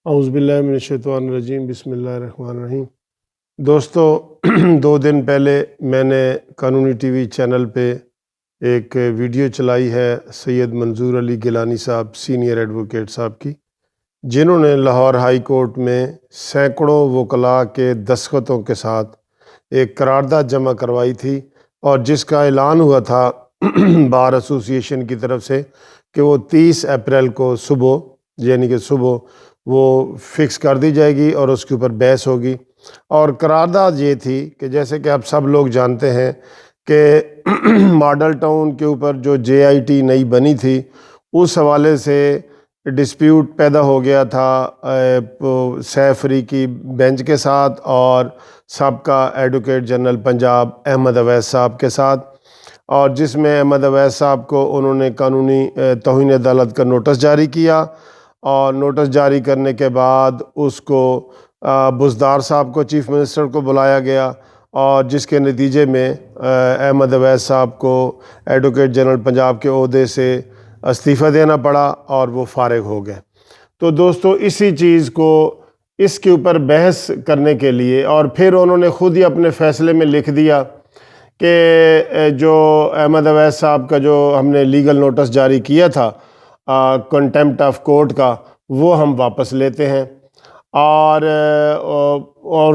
اعوذ باللہ من الشیطان الرجیم، بسم اللہ الرحمن الرحیم۔ دوستو 2 دن پہلے میں نے قانونی ٹی وی چینل پہ ایک ویڈیو چلائی ہے سید منظور علی گیلانی صاحب سینئر ایڈوکیٹ صاحب کی، جنہوں نے لاہور ہائی کورٹ میں سینکڑوں وکلاء کے دستخطوں کے ساتھ ایک قرارداد جمع کروائی تھی، اور جس کا اعلان ہوا تھا بار ایسوسی ایشن کی طرف سے کہ وہ 30 اپریل کو صبح یعنی کہ صبح وہ فکس کر دی جائے گی اور اس کے اوپر بحث ہوگی۔ اور قرارداد یہ تھی کہ جیسے کہ آپ سب لوگ جانتے ہیں کہ ماڈل ٹاؤن کے اوپر جو جے آئی ٹی نئی بنی تھی، اس حوالے سے ڈسپیوٹ پیدا ہو گیا تھا سیف فریقی بینچ کے ساتھ اور سابقہ ایڈوکیٹ جنرل پنجاب احمد اویس صاحب کے ساتھ، اور جس میں احمد اویس صاحب کو انہوں نے قانونی توہین عدالت کا نوٹس جاری کیا، اور نوٹس جاری کرنے کے بعد اس کو بزدار صاحب کو چیف منسٹر کو بلایا گیا، اور جس کے نتیجے میں احمد اویس صاحب کو ایڈوکیٹ جنرل پنجاب کے عہدے سے استعفیٰ دینا پڑا اور وہ فارغ ہو گئے۔ تو دوستو اسی چیز کو اس کے اوپر بحث کرنے کے لیے، اور پھر انہوں نے خود ہی اپنے فیصلے میں لکھ دیا کہ جو احمد اویس صاحب کا جو ہم نے لیگل نوٹس جاری کیا تھا کنٹیمپٹ آف کورٹ کا، وہ ہم واپس لیتے ہیں اور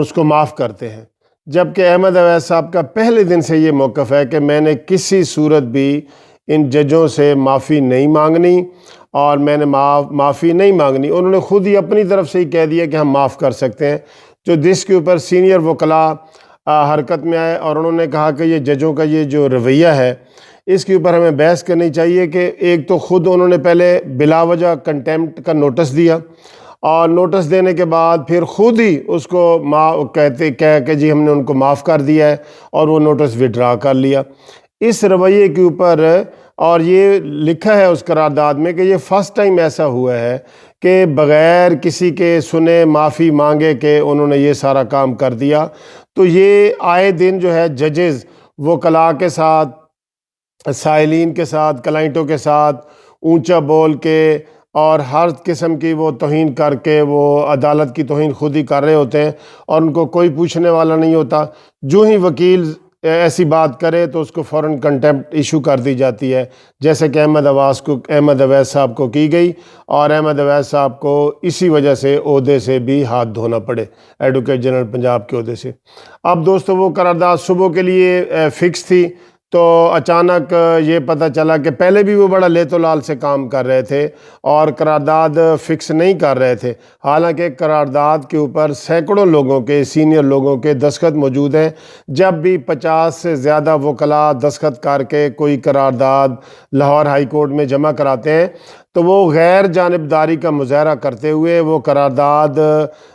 اس کو معاف کرتے ہیں، جبکہ احمد اویس صاحب کا پہلے دن سے یہ موقف ہے کہ میں نے کسی صورت بھی ان ججوں سے معافی نہیں مانگنی، اور میں نے معافی نہیں مانگنی۔ انہوں نے خود ہی اپنی طرف سے ہی کہہ دیا کہ ہم معاف کر سکتے ہیں، جو جس کے اوپر سینئر وکلاء حرکت میں آئے، اور انہوں نے کہا کہ یہ ججوں کا یہ جو رویہ ہے اس کے اوپر ہمیں بحث کرنی چاہیے کہ ایک تو خود انہوں نے پہلے بلا وجہ کنٹیمپٹ کا نوٹس دیا، اور نوٹس دینے کے بعد پھر خود ہی اس کو کہہ کہ جی ہم نے ان کو معاف کر دیا ہے، اور وہ نوٹس وڈرا کر لیا۔ اس رویے کے اوپر، اور یہ لکھا ہے اس قرارداد میں کہ یہ فرسٹ ٹائم ایسا ہوا ہے کہ بغیر کسی کے سنے معافی مانگے کہ انہوں نے یہ سارا کام کر دیا۔ تو یہ آئے دن جو ہے ججز وکلاء کے ساتھ، سائلین کے ساتھ، کلائنٹوں کے ساتھ اونچا بول کے اور ہر قسم کی وہ توہین کر کے وہ عدالت کی توہین خود ہی کر رہے ہوتے ہیں، اور ان کو کوئی پوچھنے والا نہیں ہوتا۔ جو ہی وکیل ایسی بات کرے تو اس کو فوراً کنٹیمپٹ ایشو کر دی جاتی ہے، جیسے کہ احمد اویس صاحب کو کی گئی، اور احمد اویس صاحب کو اسی وجہ سے عہدے سے بھی ہاتھ دھونا پڑے، ایڈوکیٹ جنرل پنجاب کے عہدے سے۔ اب دوستو وہ قرارداد صبح کے لیے فکس تھی، تو اچانک یہ پتہ چلا کہ پہلے بھی وہ بڑا لیت و لال سے کام کر رہے تھے اور قرارداد فکس نہیں کر رہے تھے، حالانکہ قرارداد کے اوپر سینکڑوں لوگوں کے، سینئر لوگوں کے دستخط موجود ہیں۔ جب بھی 50 سے زیادہ وکلاء دستخط کر کے کوئی قرارداد لاہور ہائی کورٹ میں جمع کراتے ہیں تو وہ غیر جانبداری کا مظاہرہ کرتے ہوئے وہ قرارداد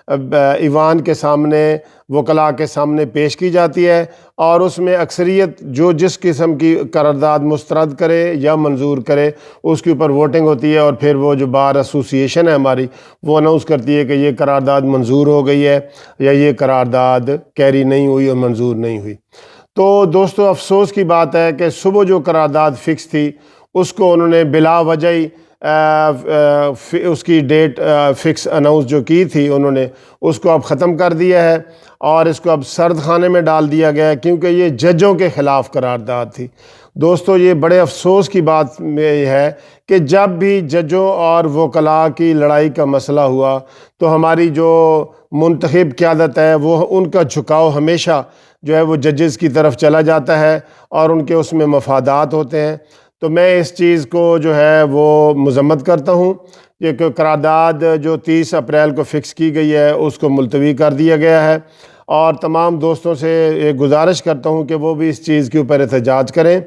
ایوان کے سامنے، وکلاء کے سامنے پیش کی جاتی ہے، اور اس میں اکثریت جو جس قسم کی قرارداد مسترد کرے یا منظور کرے اس کے اوپر ووٹنگ ہوتی ہے، اور پھر وہ جو بار ایسوسی ایشن ہے ہماری، وہ اناؤنس کرتی ہے کہ یہ قرارداد منظور ہو گئی ہے یا یہ قرارداد کیری نہیں ہوئی اور منظور نہیں ہوئی۔ تو دوستو افسوس کی بات ہے کہ صبح جو قرارداد فکس تھی اس کو انہوں نے بلا وجہ ہی اس کی ڈیٹ فکس اناؤنس جو کی تھی انہوں نے، اس کو اب ختم کر دیا ہے، اور اس کو اب سرد خانے میں ڈال دیا گیا ہے، کیونکہ یہ ججوں کے خلاف قرارداد تھی۔ دوستو یہ بڑے افسوس کی بات یہ ہے کہ جب بھی ججوں اور وکلاء کی لڑائی کا مسئلہ ہوا تو ہماری جو منتخب قیادت ہے وہ ان کا جھکاؤ ہمیشہ جو ہے وہ ججز کی طرف چلا جاتا ہے، اور ان کے اس میں مفادات ہوتے ہیں۔ تو میں اس چیز کو جو ہے وہ مذمت کرتا ہوں، یہ کہ قرارداد جو 30 اپریل کو فکس کی گئی ہے اس کو ملتوی کر دیا گیا ہے، اور تمام دوستوں سے یہ گزارش کرتا ہوں کہ وہ بھی اس چیز کے اوپر احتجاج کریں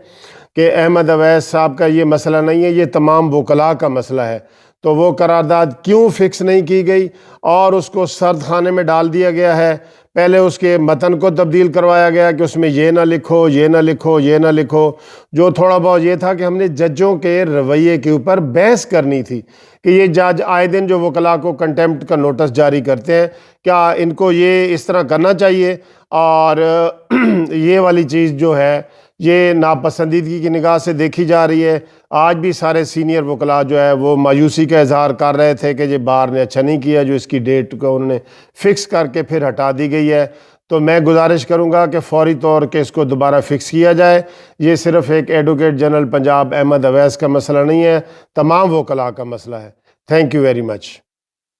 کہ احمد اویس صاحب کا یہ مسئلہ نہیں ہے، یہ تمام وکلاء کا مسئلہ ہے۔ تو وہ قرارداد کیوں فکس نہیں کی گئی اور اس کو سرد خانے میں ڈال دیا گیا ہے؟ پہلے اس کے متن کو تبدیل کروایا گیا کہ اس میں یہ نہ لکھو، یہ نہ لکھو، یہ نہ لکھو، جو تھوڑا بہت یہ تھا کہ ہم نے ججوں کے رویے کے اوپر بحث کرنی تھی کہ یہ جج آئے دن جو وکلاء کو کنٹیمپٹ کا نوٹس جاری کرتے ہیں، کیا ان کو یہ اس طرح کرنا چاہیے؟ اور یہ والی چیز جو ہے یہ ناپسندیدگی کی نگاہ سے دیکھی جا رہی ہے۔ آج بھی سارے سینئر وکلاء جو ہے وہ مایوسی کا اظہار کر رہے تھے کہ یہ بار نے اچھا نہیں کیا جو اس کی ڈیٹ کو انہوں نے فکس کر کے پھر ہٹا دی گئی ہے. تو میں گزارش کروں گا کہ فوری طور کے اس کو دوبارہ فکس کیا جائے. یہ صرف ایک ایڈوکیٹ جنرل پنجاب احمد اویس کا مسئلہ نہیں ہے، تمام وکلاء کا مسئلہ ہے. Thank you very much.